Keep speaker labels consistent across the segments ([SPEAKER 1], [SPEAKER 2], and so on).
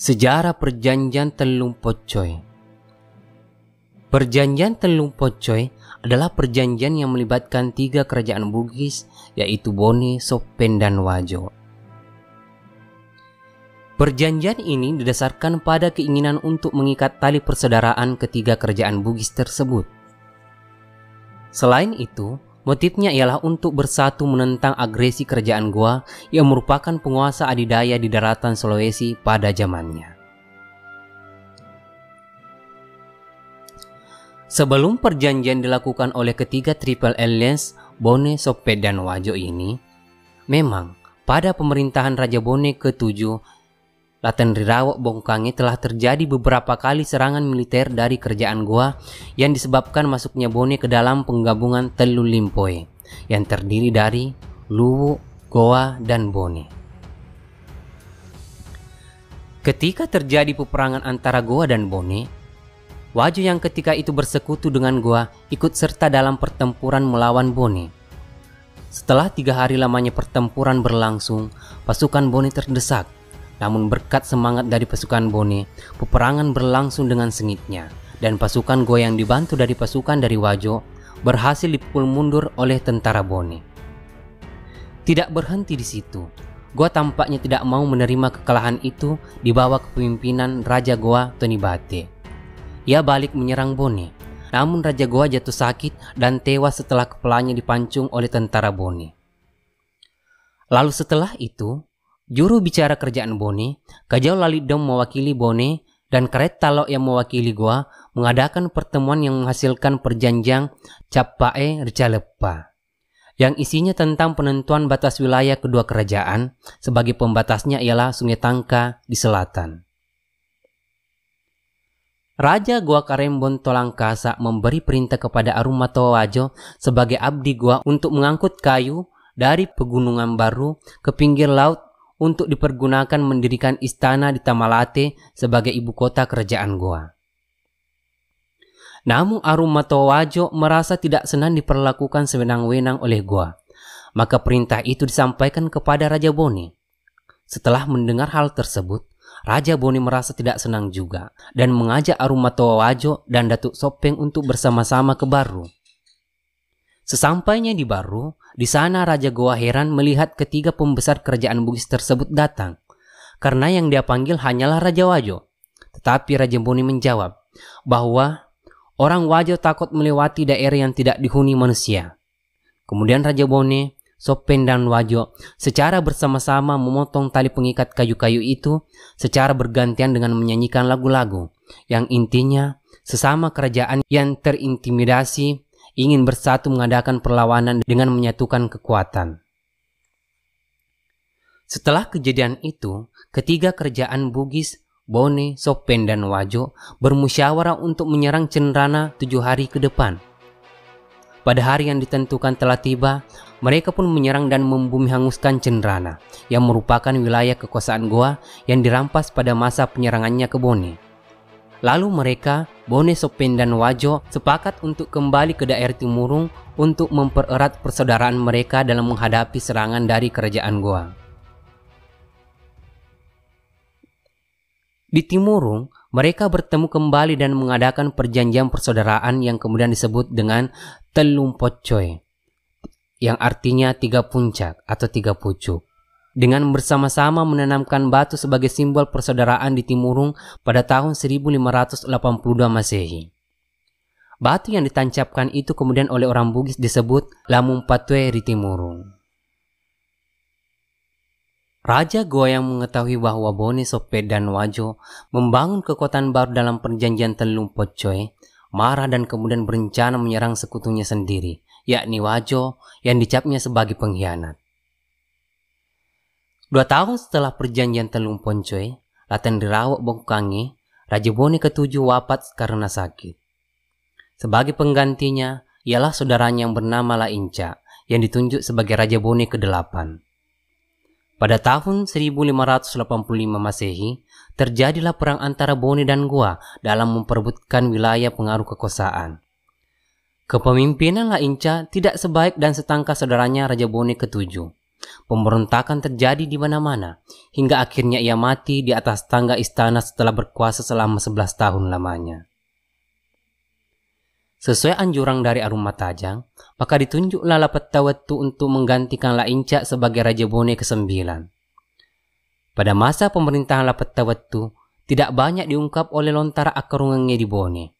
[SPEAKER 1] Sejarah Perjanjian Telung Pocoy. Perjanjian Telung Pocoy adalah perjanjian yang melibatkan 3 kerajaan Bugis, yaitu Bone, Sopen, dan Wajo. Perjanjian ini didasarkan pada keinginan untuk mengikat tali persaudaraan ketiga kerajaan Bugis tersebut. Selain itu, motifnya ialah untuk bersatu menentang agresi kerajaan Goa yang merupakan penguasa adidaya di daratan Sulawesi pada zamannya. Sebelum perjanjian dilakukan oleh ketiga Triple Alliance, Bone, Sopen, dan Wajo ini, memang pada pemerintahan Raja Bone ke-7, Laten Rirawak Bongkange, telah terjadi beberapa kali serangan militer dari kerajaan Goa yang disebabkan masuknya Bone ke dalam penggabungan Telu Limpoe yang terdiri dari Luwu, Goa, dan Bone. Ketika terjadi peperangan antara Goa dan Bone, Wajo yang ketika itu bersekutu dengan Goa ikut serta dalam pertempuran melawan Bone. Setelah 3 hari lamanya pertempuran berlangsung, pasukan Bone terdesak. Namun berkat semangat dari pasukan Bone, peperangan berlangsung dengan sengitnya, dan pasukan Goa yang dibantu dari pasukan dari Wajo berhasil dipukul mundur oleh tentara Bone. Tidak berhenti di situ, Goa tampaknya tidak mau menerima kekalahan itu di bawah kepemimpinan Raja Goa Tonibate. Ia balik menyerang Bone, namun Raja Goa jatuh sakit dan tewas setelah kepalanya dipancung oleh tentara Bone. Lalu setelah itu, juru bicara kerajaan Bone, Kajau Lalidom mewakili Bone, dan Karet Talok yang mewakili Goa mengadakan pertemuan yang menghasilkan perjanjian Capae Ricalepa, yang isinya tentang penentuan batas wilayah kedua kerajaan. Sebagai pembatasnya ialah Sungai Tangka di selatan. Raja Goa Karembon Tolangkasa memberi perintah kepada Arumatoa Wajo sebagai abdi Goa untuk mengangkut kayu dari Pegunungan Baru ke pinggir laut untuk dipergunakan mendirikan istana di Tamalate sebagai ibu kota kerajaan Goa. Namun Arumatoa Wajo merasa tidak senang diperlakukan sewenang-wenang oleh Goa, maka perintah itu disampaikan kepada Raja Bone. Setelah mendengar hal tersebut, Raja Bone merasa tidak senang juga dan mengajak Arumatoa Wajo dan Datuk Sopeng untuk bersama-sama ke Baru. Sesampainya di Baru, di sana Raja Goa heran melihat ketiga pembesar kerajaan Bugis tersebut datang, karena yang dia panggil hanyalah Raja Wajo. Tetapi Raja Bone menjawab bahwa orang Wajo takut melewati daerah yang tidak dihuni manusia. Kemudian Raja Bone, Sopen, dan Wajo secara bersama-sama memotong tali pengikat kayu-kayu itu secara bergantian dengan menyanyikan lagu-lagu yang intinya sesama kerajaan yang terintimidasi ingin bersatu mengadakan perlawanan dengan menyatukan kekuatan. Setelah kejadian itu, ketiga kerajaan Bugis, Bone, Sopen, dan Wajo bermusyawarah untuk menyerang Cenrana 7 hari ke depan. Pada hari yang ditentukan telah tiba, mereka pun menyerang dan membumi hanguskan Cenrana, yang merupakan wilayah kekuasaan Goa yang dirampas pada masa penyerangannya ke Bone. Lalu mereka, Bone, Sopen, dan Wajo sepakat untuk kembali ke daerah Timurung untuk mempererat persaudaraan mereka dalam menghadapi serangan dari kerajaan Goa. Di Timurung, mereka bertemu kembali dan mengadakan perjanjian persaudaraan yang kemudian disebut dengan Telung Pocoy, yang artinya 3 puncak atau 3 pucuk, dengan bersama-sama menanamkan batu sebagai simbol persaudaraan di Timurung pada tahun 1582 Masehi. Batu yang ditancapkan itu kemudian oleh orang Bugis disebut Lamung Patwe di Timurung. Raja Goa yang mengetahui bahwa Bone, Sopen, dan Wajo membangun kekuatan baru dalam perjanjian Telung Pocoy, marah dan kemudian berencana menyerang sekutunya sendiri, yakni Wajo yang dicapnya sebagai pengkhianat. 2 tahun setelah perjanjian Telung Pocoy, Laten Rirawak Bongkange, Raja Bone ke-7 wafat karena sakit. Sebagai penggantinya ialah saudaranya yang bernama Lainca yang ditunjuk sebagai Raja Bone ke-8. Pada tahun 1585 Masehi, terjadilah perang antara Bone dan Goa dalam memperebutkan wilayah pengaruh kekuasaan. Kepemimpinan Lainca tidak sebaik dan setangkah saudaranya Raja Bone ke-7. pemberontakan terjadi di mana-mana, hingga akhirnya ia mati di atas tangga istana setelah berkuasa selama 11 tahun lamanya. Sesuai anjuran dari Arumatajang, maka ditunjuklah Lapetawatu untuk menggantikan Laincak sebagai Raja Bone ke-9. Pada masa pemerintahan Lapetawatu, tidak banyak diungkap oleh Lontara Akarungenge di Bone.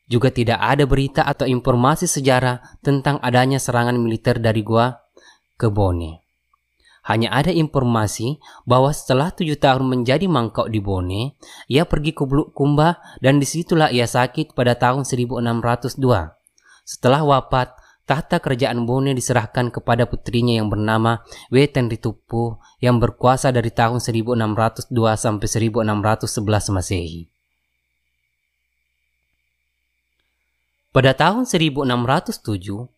[SPEAKER 1] Juga tidak ada berita atau informasi sejarah tentang adanya serangan militer dari Goa ke Bone. Hanya ada informasi bahwa setelah 7 tahun menjadi mangkok di Bone, ia pergi ke Bulukumba dan disitulah ia sakit pada tahun 1602. Setelah wafat, tahta kerajaan Bone diserahkan kepada putrinya yang bernama Wetenritupu yang berkuasa dari tahun 1602 sampai 1611 Masehi. Pada tahun 1607,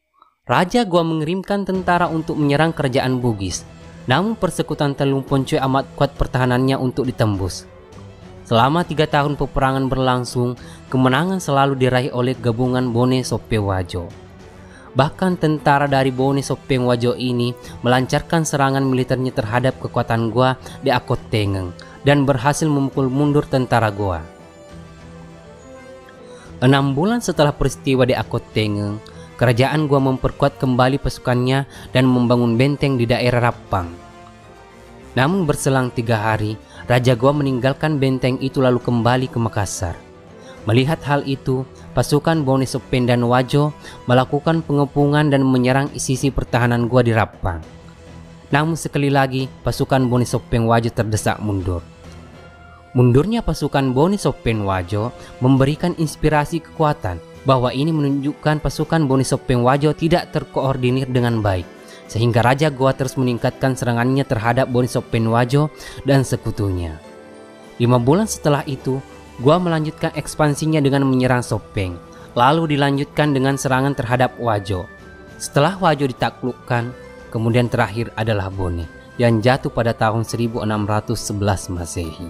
[SPEAKER 1] Raja Goa mengirimkan tentara untuk menyerang kerajaan Bugis. Namun persekutuan Telung Poncoe amat kuat pertahanannya untuk ditembus. Selama 3 tahun peperangan berlangsung, kemenangan selalu diraih oleh gabungan Bone Sopeng Wajo. Bahkan tentara dari Bone Sopeng Wajo ini melancarkan serangan militernya terhadap kekuatan Goa di Akot Tengeng dan berhasil memukul mundur tentara Goa. 6 bulan setelah peristiwa di Akot Tengeng, kerajaan Goa memperkuat kembali pasukannya dan membangun benteng di daerah Rappang. Namun berselang 3 hari, Raja Goa meninggalkan benteng itu lalu kembali ke Makassar. Melihat hal itu, pasukan Bone Sopeng dan Wajo melakukan pengepungan dan menyerang sisi pertahanan Goa di Rappang. Namun sekali lagi, pasukan Bone Sopeng Wajo terdesak mundur. Mundurnya pasukan Bone Sopeng Wajo memberikan inspirasi kekuatan bahwa ini menunjukkan pasukan Bone Sopeng Wajo tidak terkoordinir dengan baik, sehingga Raja Goa terus meningkatkan serangannya terhadap Bone Sopeng Wajo dan sekutunya. 5 bulan setelah itu, Goa melanjutkan ekspansinya dengan menyerang Sopeng, lalu dilanjutkan dengan serangan terhadap Wajo. Setelah Wajo ditaklukkan, kemudian terakhir adalah Bone yang jatuh pada tahun 1611 Masehi.